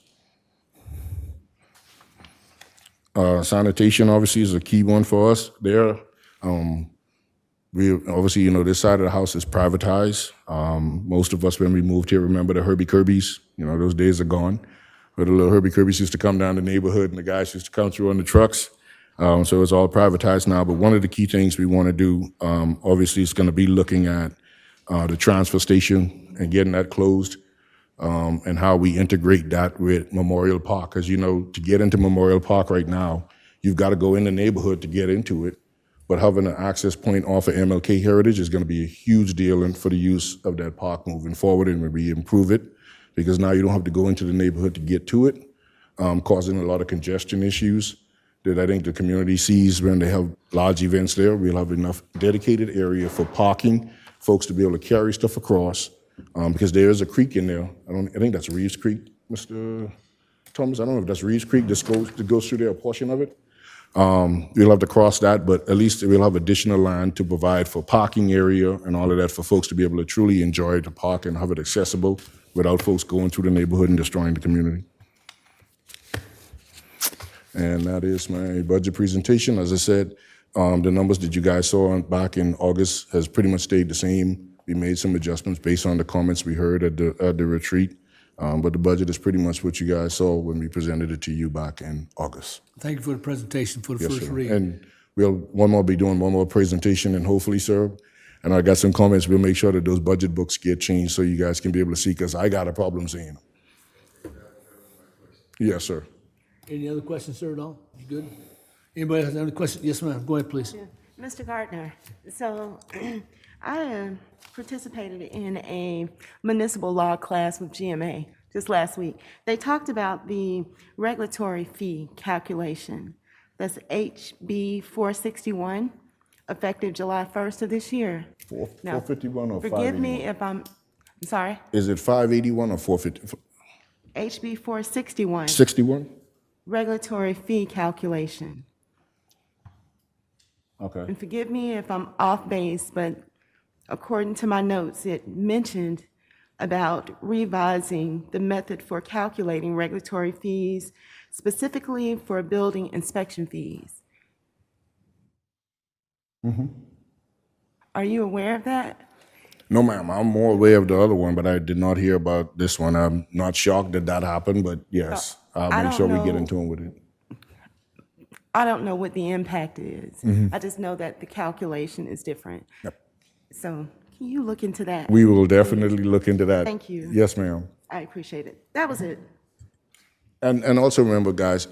Sanitation, obviously, is a key one for us there. We obviously, this side of the house is privatized. Most of us, when we moved here, remember the Herbie Kirby's. Those days are gone. But the little Herbie Kirby's used to come down the neighborhood, and the guys used to come through on the trucks. So it's all privatized now. But one of the key things we want to do, obviously, is going to be looking at the transfer station and getting that closed, and how we integrate that with Memorial Park. As you know, to get into Memorial Park right now, you've got to go in the neighborhood to get into it. But having an access point off of MLK Heritage is going to be a huge deal for the use of that park moving forward, and when we improve it, because now you don't have to go into the neighborhood to get to it, causing a lot of congestion issues that I think the community sees when they have large events there. We'll have enough dedicated area for parking, folks to be able to carry stuff across, because there is a creek in there. I think that's Reeves Creek, Mr. Thomas. I don't know if that's Reeves Creek that goes through there, a portion of it. We'll have to cross that, but at least we'll have additional land to provide for parking area and all of that for folks to be able to truly enjoy the park and have it accessible without folks going through the neighborhood and destroying the community. And that is my budget presentation. As I said, the numbers that you guys saw back in August has pretty much stayed the same. We made some adjustments based on the comments we heard at the retreat. But the budget is pretty much what you guys saw when we presented it to you back in August. Thank you for the presentation for the first Sir. read. And we'll be doing one more presentation, and hopefully, sir, and I got some comments, we'll make sure that those budget books get changed so you guys can be able to see, because I got a problem seeing them. Yes, sir. Any other questions, sir, at all? You good? Anybody has any questions? Yes, ma'am. Go ahead, please. Mr. Gardner, so I participated in a municipal law class with GMA just last week. They talked about the regulatory fee calculation. That's HB 461, effective July 1st of this year. 451 or 581? Forgive me if I'm sorry, Is it 581 or 450? HB 461, 61? regulatory fee calculation. Okay. And forgive me if I'm off base, but according to my notes, it mentioned about revising the method for calculating regulatory fees, specifically for building inspection fees. Are you aware of that? No, ma'am. I'm more aware of the other one, but I did not hear about this one. I'm not shocked that that happened, but yes, I'll make sure we get into it with it. I don't know what the impact is. I just know that the calculation is different. Yep. So can you look into that? We will definitely look into that. Thank you. Yes, ma'am. I appreciate it. That was it. And also remember, guys,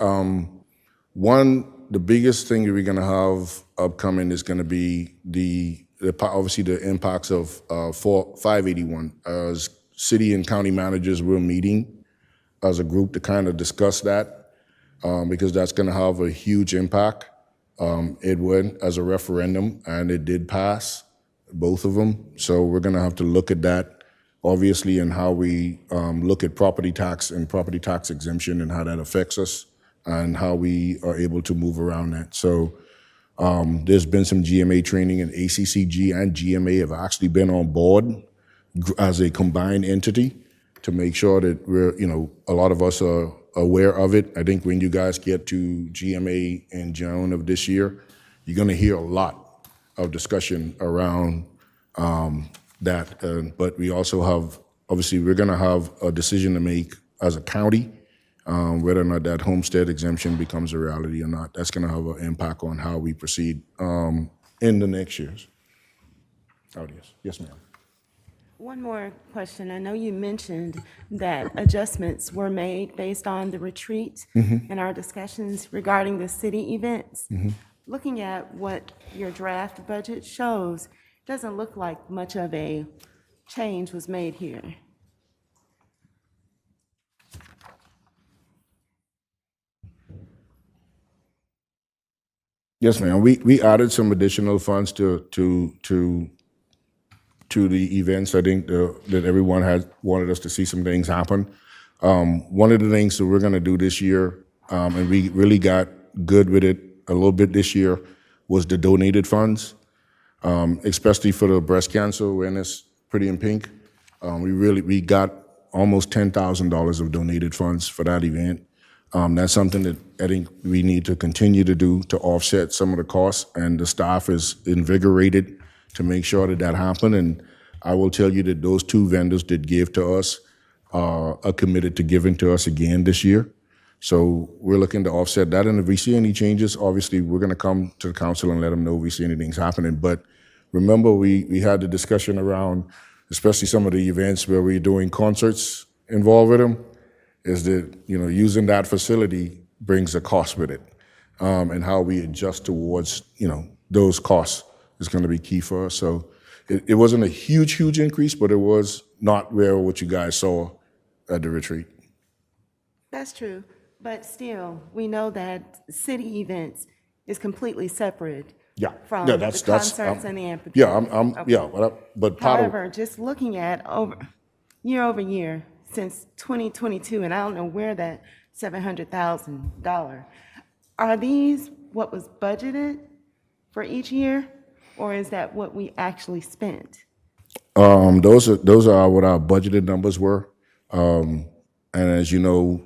the biggest thing that we're going to have upcoming is going to be obviously the impacts of 581. As city and county managers, we're meeting as a group to kind of discuss that, because that's going to have a huge impact. It went as a referendum, and it did pass, both of them. So we're going to have to look at that, obviously, and how we look at property tax and property tax exemption and how that affects us and how we are able to move around that. So there's been some GMA training, and ACCG and GMA have actually been on board as a combined entity to make sure that we're, a lot of us are aware of it. I think when you guys get to GMA in June of this year, you're going to hear a lot of discussion around that. But we also have, obviously, we're going to have a decision to make as a county, whether or not that homestead exemption becomes a reality or not. That's going to have an impact on how we proceed in the next years. Oh, yes. Yes, ma'am. One more question. I know you mentioned that adjustments were made based on the retreat and our discussions regarding the city events. Looking at what your draft budget shows, it doesn't look like much of a change was made here. Yes, ma'am. We added some additional funds to the events. I think that everyone had wanted us to see some things happen. One of the things that we're gonna do this year, and we really got good with it a little bit this year, was the donated funds, especially for the breast cancer awareness, Pretty in Pink. We got almost $10,000 of donated funds for that event. That's something that I think we need to continue to do to offset some of the costs, and the staff is invigorated to make sure that that happen. And I will tell you that those two vendors that gave to us are committed to giving to us again this year. So we're looking to offset that. And if we see any changes, obviously we're going to come to the council and let them know if we see anything's happening. But remember, we had the discussion around, especially some of the events where we're doing concerts involved with them, is that, using that facility brings a cost with it. And how we adjust towards, those costs is going to be key for us. So it wasn't a huge increase, but it was not where what you guys saw at the retreat. That's true, but still, we know that city events is completely separate from the concerts and the amphitheater. But part of, However, just looking at year over year since 2022, and I don't know where that $700,000, are these what was budgeted for each year, or is that what we actually spent? those are what our budgeted numbers were. And as you know,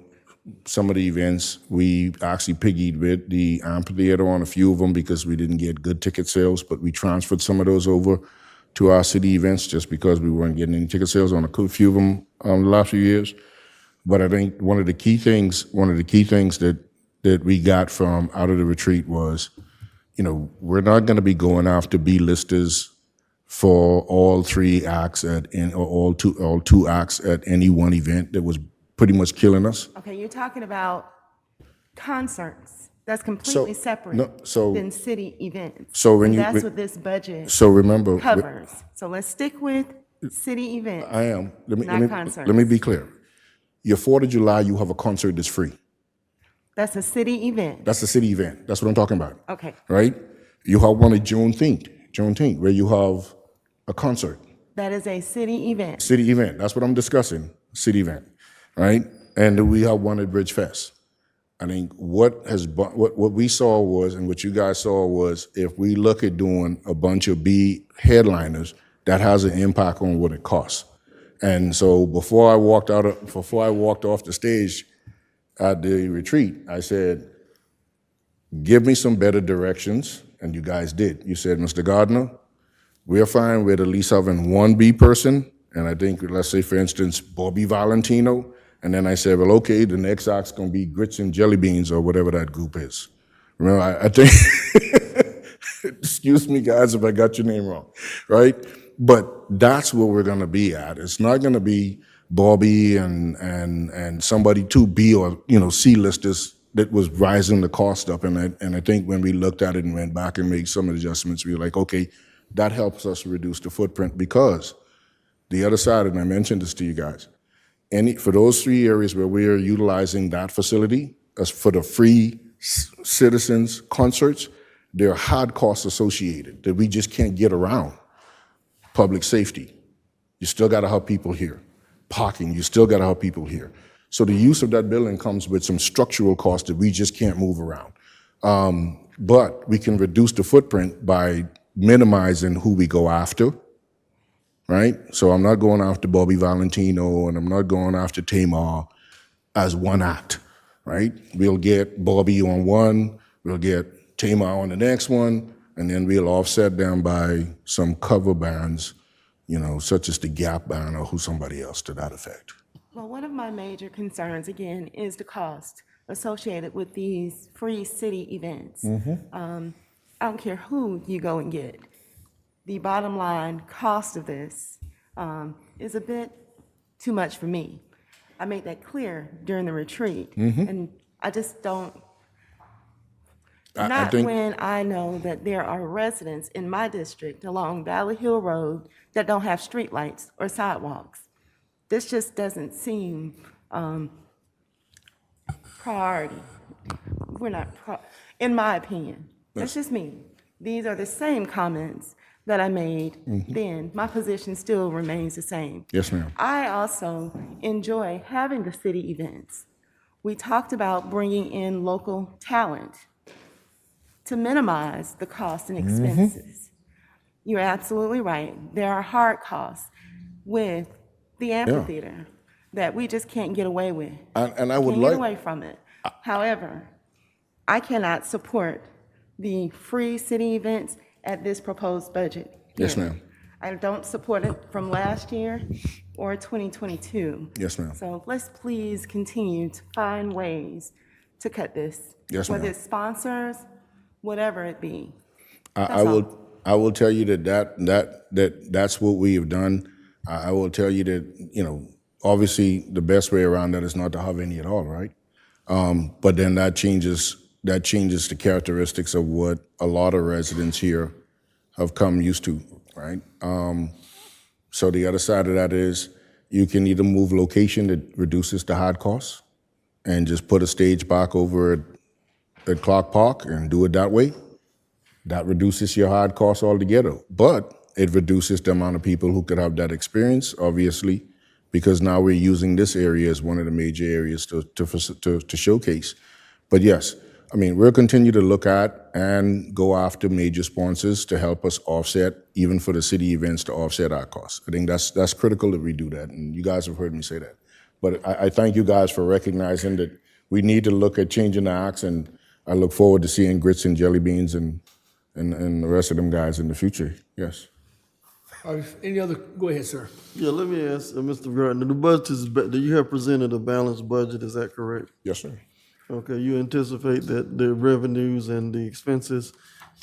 some of the events, we actually piggied with the amphitheater on a few of them because we didn't get good ticket sales, but we transferred some of those over to our city events just because we weren't getting any ticket sales on a few of them the last few years. But I think one of the key things that we got from out of the retreat was, we're not going to be going after B-listers for all three acts or all two acts at any one event that was pretty much killing us. Okay, you're talking about concerts. That's completely separate than city events. That's what this budget covers. So let's stick with city events. I am. Not concerts. Let me be clear. Your 4th of July, you have a concert that's free. That's a city event. That's a city event. That's what I'm talking about. Okay. Right? You have one at Juneteenth, where you have a concert. That is a city event. City event. That's what I'm discussing. City event. Right? And then we have one at Bridge Fest. I think what we saw was, and what you guys saw was, if we look at doing a bunch of B headliners, that has an impact on what it costs. And so before I walked off the stage at the retreat, I said, give me some better directions, and you guys did. You said, Mr. Gardner, we're fine with at least having one B person, and I think, let's say, for instance, Bobby Valentino, and then I said, well, okay, the next act's gonna be Grits and Jelly Beans or whatever that group is. Remember, I think, excuse me, guys, if I got your name wrong, right? But that's where we're gonna be at. It's not gonna be Bobby and somebody to B or C-listers that was rising the cost up. And I think when we looked at it and went back and made some of the adjustments, we were like, okay, that helps us reduce the footprint, because the other side, and I mentioned this to you guys, for those 3 areas where we are utilizing that facility as for the free citizens concerts, there are hard costs associated that we just can't get around. Public safety, you still got to have people here. Parking, you still got to have people here. So the use of that building comes with some structural costs that we just can't move around. But we can reduce the footprint by minimizing who we go after, right? So I'm not going after Bobby Valentino and I'm not going after Tamar as one act, right? We'll get Bobby on one, we'll get Tamar on the next one, and then we'll offset them by some cover bands, such as the Gap band or somebody else to that effect. Well, one of my major concerns, again, is the cost associated with these free city events. I don't care who you go and get. The bottom line cost of this is a bit too much for me. I made that clear during the retreat, and I just don't, when I know that there are residents in my district along Valley Hill Road that don't have streetlights or sidewalks. This just doesn't seem priority. We're not, in my opinion. That's just me. These are the same comments that I made then. My position still remains the same. Yes, ma'am. I also enjoy having the city events. We talked about bringing in local talent to minimize the costs and expenses. You're absolutely right. There are hard costs with the amphitheater that we just can't get away with. And I would Can't get like, away from it. However, I cannot support the free city events at this proposed budget. Yes, here. ma'am. I don't support it from last year or 2022. Yes, ma'am. So let's please continue to find ways to cut this. Yes, Whether ma'am. it's sponsors, whatever it be. I will tell you that's what we have done. I will tell you that, obviously the best way around that is not to have any at all, right? But then that changes the characteristics of what a lot of residents here have come used to, right? So the other side of that is you can either move location that reduces the hard costs and just put a stage back over at Clark Park and do it that way. That reduces your hard costs altogether, but it reduces the amount of people who could have that experience, obviously, because now we're using this area as one of the major areas to showcase. But yes, I mean, we'll continue to look at and go after major sponsors to help us offset, even for the city events, to offset our costs. I think that's critical that we do that, and you guys have heard me say that. But I thank you guys for recognizing that we need to look at changing the acts, and I look forward to seeing Grits and Jelly Beans and the rest of them guys in the future. Yes. All right, any other, go ahead, sir. Yeah, let me ask Mr. Gardner, the budget is, you have presented a balanced budget, is that correct? Yes, sir. Okay, you anticipate that the revenues and the expenses,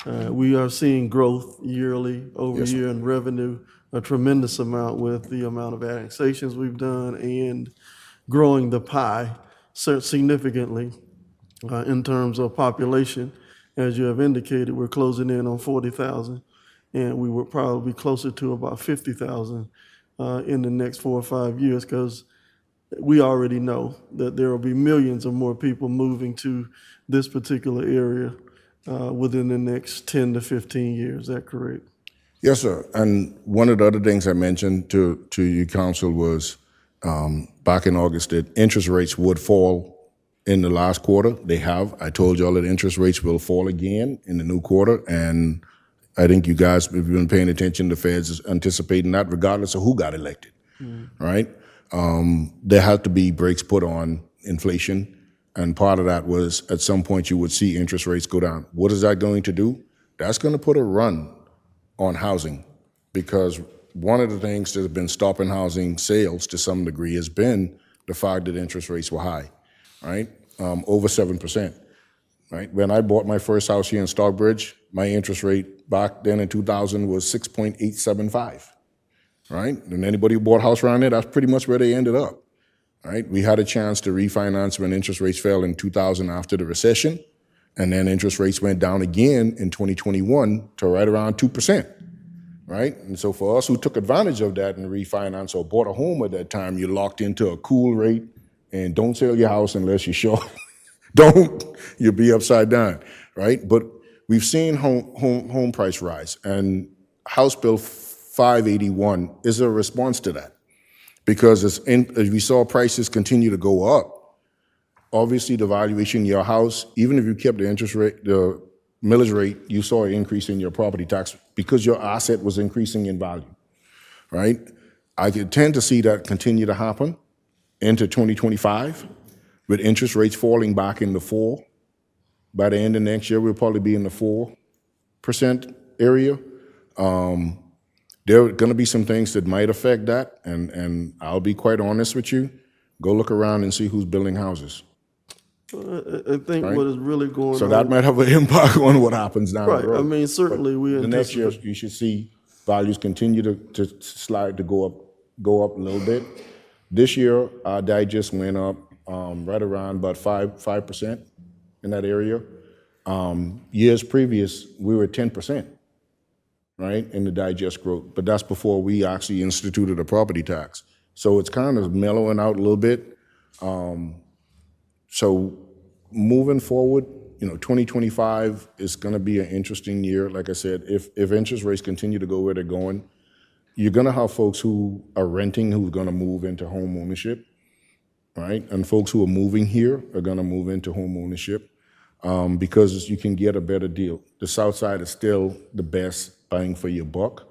we are seeing growth yearly over Yes, sir. year in revenue, a tremendous amount with the amount of annexations we've done and growing the pie significantly in terms of population. As you have indicated, we're closing in on 40,000, and we will probably be closer to about 50,000 in the next 4 or 5 years, because we already know that there will be millions of more people moving to this particular area within the next 10 to 15 years. Is that correct? Yes, sir. And one of the other things I mentioned to you, council, was back in August that interest rates would fall in the last quarter. They have. I told y'all that interest rates will fall again in the new quarter, and I think you guys, if you've been paying attention, the Feds is anticipating that regardless of who got elected, right? There had to be brakes put on inflation, and part of that was at some point you would see interest rates go down. What is that going to do? That's going to put a run on housing, because one of the things that has been stopping housing sales to some degree has been the fact that interest rates were high, right? Over 7%, right? When I bought my first house here in Stockbridge, my interest rate back then in 2000 was 6.875. Right? And anybody who bought a house around there, that's pretty much where they ended up, right? We had a chance to refinance when interest rates fell in 2000 after the recession, and then interest rates went down again in 2021 to right around 2%, right? And so for us who took advantage of that and refinanced or bought a home at that time, you locked into a cool rate, and don't sell your house unless you're sure. Don't, you'll be upside down, right? But we've seen home price rise, and House Bill 581 is a response to that, because as we saw prices continue to go up, obviously the valuation of your house, even if you kept the interest rate, the millage rate, you saw an increase in your property tax because your asset was increasing in value, right? I could tend to see that continue to happen into 2025 with interest rates falling back in the 4. By the end of next year, we'll probably be in the 4% area. There are going to be some things that might affect that, and I'll be quite honest with you. Go look around and see who's building houses. I think Right. what is really going on. So that might have an impact on what happens down Right, the road. I mean, certainly we The next year, anticipate. you should see values continue to slide, to go up a little bit. This year, our digest went up right around about 5% in that area. Years previous, we were 10%, right, in the digest growth. But that's before we actually instituted a property tax. So it's kind of mellowing out a little bit. So moving forward, 2025 is going to be an interesting year. Like I said, if interest rates continue to go where they're going, you're going to have folks who are renting who are going to move into home ownership, right? And folks who are moving here are going to move into home ownership because you can get a better deal. The south side is still the best bang for your buck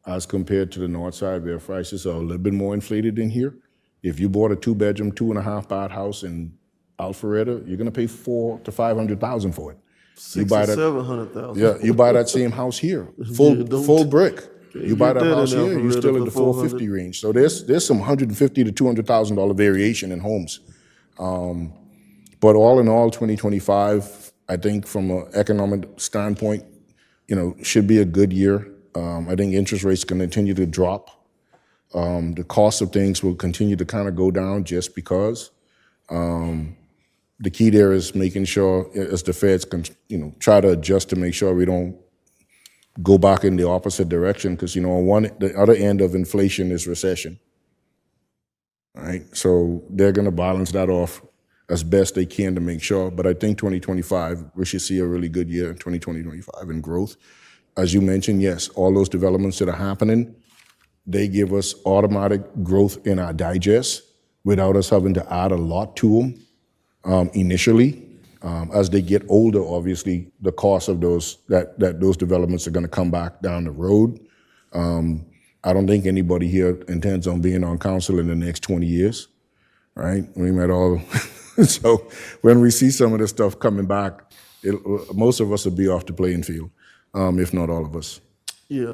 as compared to the north side, where prices are a little bit more inflated than here. If you bought a 2-bedroom, 2.5-bath house in Alpharetta, you're going to pay $400,000 to $500,000 for it. You buy that, $700,000. yeah, you buy that same house here, full brick. You buy that house here, you're still in the 450 range. So there's some $150,000 to $200,000 variation in homes. But all in all, 2025, I think from an economic standpoint, should be a good year. I think interest rates can continue to drop. The cost of things will continue to kind of go down just because. The key there is making sure, as the Feds can, try to adjust to make sure we don't go back in the opposite direction, because on the other end of inflation is recession. All right, so they're going to balance that off as best they can to make sure. But I think 2025, we should see a really good year in 2025 in growth. As you mentioned, yes, all those developments that are happening, they give us automatic growth in our digest without us having to add a lot to them initially. As they get older, obviously, the cost of those developments are going to come back down the road. I don't think anybody here intends on being on council in the next 20 years, right? We met all. So when we see some of this stuff coming back, most of us will be off the playing field, if not all of us.